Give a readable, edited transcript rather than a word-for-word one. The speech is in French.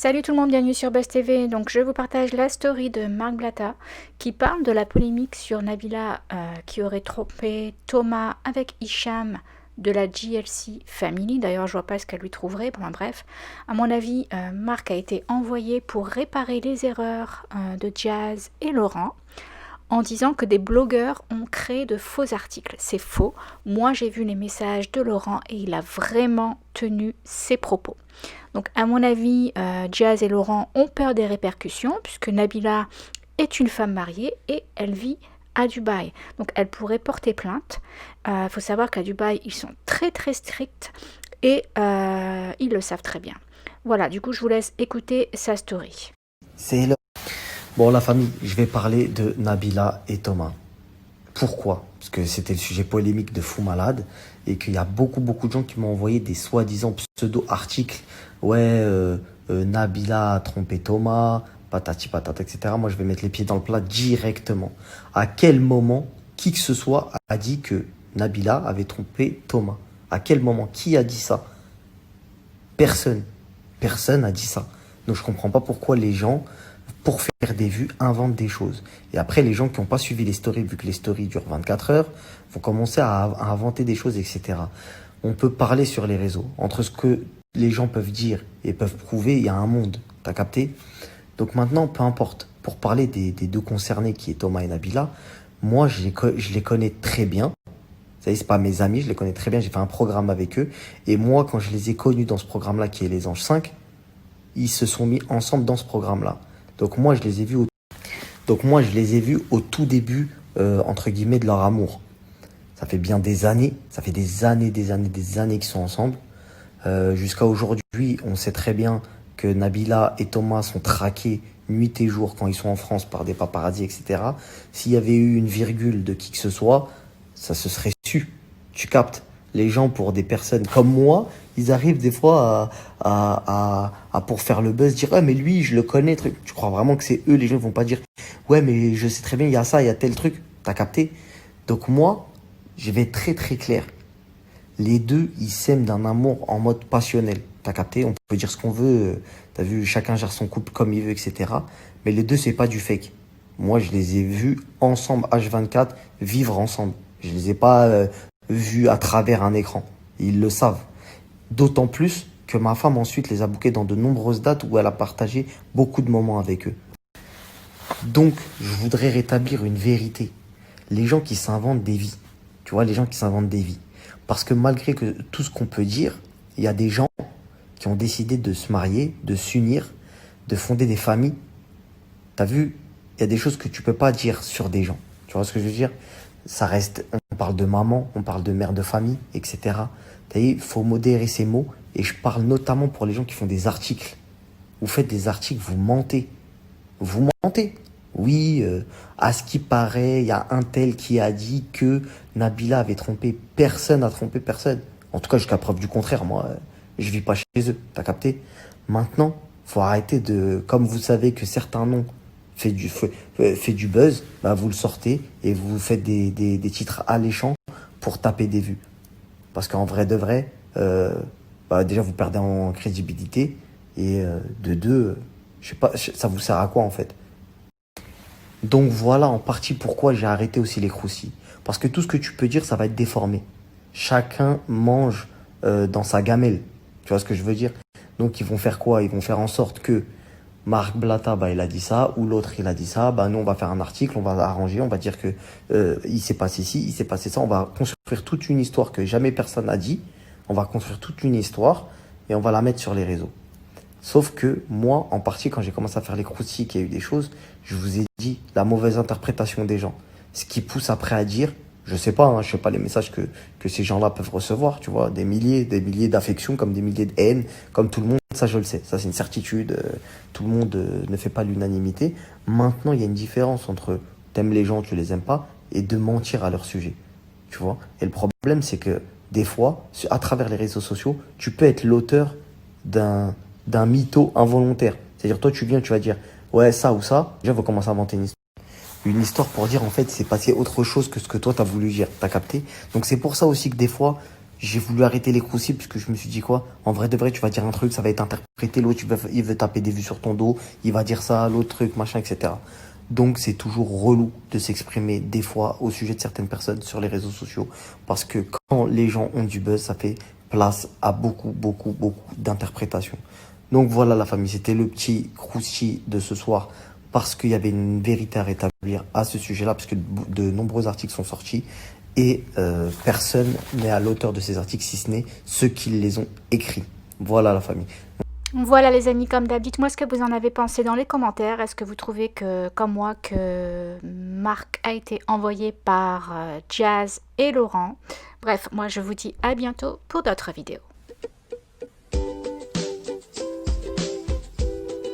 Salut tout le monde, bienvenue sur Buzz TV. Donc je vous partage la story de Marc Blatta qui parle de la polémique sur Nabila qui aurait trompé Thomas avec Hicham de la GLC Family. D'ailleurs je vois pas ce qu'elle lui trouverait. Bon bref, à mon avis, Marc a été envoyé pour réparer les erreurs de Jazz et Laurent en disant que des blogueurs ont créé de faux articles. C'est faux. Moi, j'ai vu les messages de Laurent et il a vraiment tenu ses propos. Donc, à mon avis, Jazz et Laurent ont peur des répercussions puisque Nabila est une femme mariée et elle vit à Dubaï. Donc, elle pourrait porter plainte. Il faut savoir qu'à Dubaï, ils sont très très stricts et ils le savent très bien. Voilà, du coup, je vous laisse écouter sa story. C'est le... Bon, la famille, je vais parler de Nabila et Thomas. Pourquoi? Parce que c'était le sujet polémique de Fou Malade et qu'il y a beaucoup de gens qui m'ont envoyé des soi-disant pseudo-articles. Ouais, Nabila a trompé Thomas, patati patata, etc. Moi, je vais mettre les pieds dans le plat directement. À quel moment qui que ce soit a dit que Nabila avait trompé Thomas? À quel moment? Qui a dit ça? Personne. Personne n'a dit ça. Donc je comprends pas pourquoi les gens, pour faire des vues, inventent des choses. Et après, les gens qui n'ont pas suivi les stories, vu que les stories durent 24 heures, vont commencer à inventer des choses, etc. On peut parler sur les réseaux. Entre ce que les gens peuvent dire et peuvent prouver, il y a un monde. T'as capté? Donc maintenant, peu importe. Pour parler des deux concernés, qui est Thomas et Nabila, moi, je les connais très bien. Vous savez, c'est pas mes amis, je les connais très bien. J'ai fait un programme avec eux. Et moi, quand je les ai connus dans ce programme-là, qui est Les Anges 5, ils se sont mis ensemble dans ce programme-là. Donc moi, je les ai vus au tout début, entre guillemets, de leur amour. Ça fait bien des années, ça fait des années qu'ils sont ensemble. Jusqu'à aujourd'hui, on sait très bien que Nabila et Thomas sont traqués nuit et jour quand ils sont en France par des paparazzis, etc. S'il y avait eu une virgule de qui que ce soit, ça se serait su. Tu captes? Les gens, pour des personnes comme moi, ils arrivent des fois pour faire le buzz, dire ah mais lui je le connais, truc. Tu crois vraiment que c'est eux? Les gens vont pas dire ouais mais je sais très bien il y a ça, il y a tel truc. T'as capté? Donc moi, je vais être très très clair. Les deux, ils s'aiment d'un amour en mode passionnel. T'as capté? On peut dire ce qu'on veut. T'as vu, chacun gère son couple comme il veut, etc. Mais les deux, c'est pas du fake. Moi, je les ai vus ensemble, H24, vivre ensemble. Je les ai pas vus à travers un écran. Ils le savent. D'autant plus que ma femme ensuite les a bookés dans de nombreuses dates où elle a partagé beaucoup de moments avec eux. Donc, je voudrais rétablir une vérité. Les gens qui s'inventent des vies. Tu vois, les gens qui s'inventent des vies. Parce que malgré que tout ce qu'on peut dire, il y a des gens qui ont décidé de se marier, de s'unir, de fonder des familles. T'as vu, il y a des choses que tu peux pas dire sur des gens. Tu vois ce que je veux dire? Ça reste, on parle de maman, on parle de mère de famille, etc. T'as vu, il faut modérer ses mots. Et je parle notamment pour les gens qui font des articles. Vous faites des articles, vous mentez. Vous mentez. Oui, à ce qui paraît, il y a un tel qui a dit que Nabila avait trompé. Personne n'a trompé personne. En tout cas, jusqu'à preuve du contraire, moi, je vis pas chez eux. T'as capté? Maintenant, faut arrêter de... Comme vous savez que certains noms fait du buzz, bah vous le sortez et vous faites des titres alléchants pour taper des vues. Parce qu'en vrai de vrai, bah déjà vous perdez en crédibilité et de deux, je sais pas, ça vous sert à quoi en fait? Donc voilà en partie pourquoi j'ai arrêté aussi les croustilles. Parce que tout ce que tu peux dire, ça va être déformé. Chacun mange dans sa gamelle. Tu vois ce que je veux dire? Donc ils vont faire quoi? Ils vont faire en sorte que Marc Blatta, bah, il a dit ça, ou l'autre, il a dit ça. Bah, nous, on va faire un article, on va arranger, on va dire que il s'est passé ci, il s'est passé ça. On va construire toute une histoire que jamais personne n'a dit. On va construire toute une histoire et on va la mettre sur les réseaux. Sauf que moi, en partie, quand j'ai commencé à faire les croustilles, qu'il y a eu des choses, je vous ai dit la mauvaise interprétation des gens. Ce qui pousse après à dire, je sais pas, hein, je sais pas les messages que ces gens-là peuvent recevoir, tu vois, des milliers d'affections, comme des milliers de haines, comme tout le monde, ça je le sais, ça c'est une certitude, tout le monde ne fait pas l'unanimité. Maintenant, il y a une différence entre t'aimes les gens, tu les aimes pas, et de mentir à leur sujet, tu vois. Et le problème, c'est que des fois, à travers les réseaux sociaux, tu peux être l'auteur d'un mytho involontaire. C'est-à-dire, toi, tu viens, tu vas dire, ouais, ça ou ça. Déjà, faut commencer à inventer une histoire. Une histoire pour dire, en fait, c'est passé autre chose que ce que toi, t'as voulu dire. T'as capté? Donc, c'est pour ça aussi que des fois, J'ai voulu arrêter les croustilles parce que je me suis dit quoi? En vrai de vrai, tu vas dire un truc, ça va être interprété, l'autre il veut taper des vues sur ton dos, il va dire ça, l'autre truc, machin, etc. Donc c'est toujours relou de s'exprimer des fois au sujet de certaines personnes sur les réseaux sociaux parce que quand les gens ont du buzz, ça fait place à beaucoup d'interprétations. Donc voilà la famille, c'était le petit croustille de ce soir parce qu'il y avait une vérité à rétablir à ce sujet-là, parce que de nombreux articles sont sortis et personne n'est à l'auteur de ces articles si ce n'est ceux qui les ont écrits. Voilà la famille. Voilà les amis, comme d'hab, dites-moi ce que vous en avez pensé dans les commentaires. Est-ce que vous trouvez que, comme moi, que Marc a été envoyé par Jazz et Laurent? Bref, moi je vous dis à bientôt pour d'autres vidéos.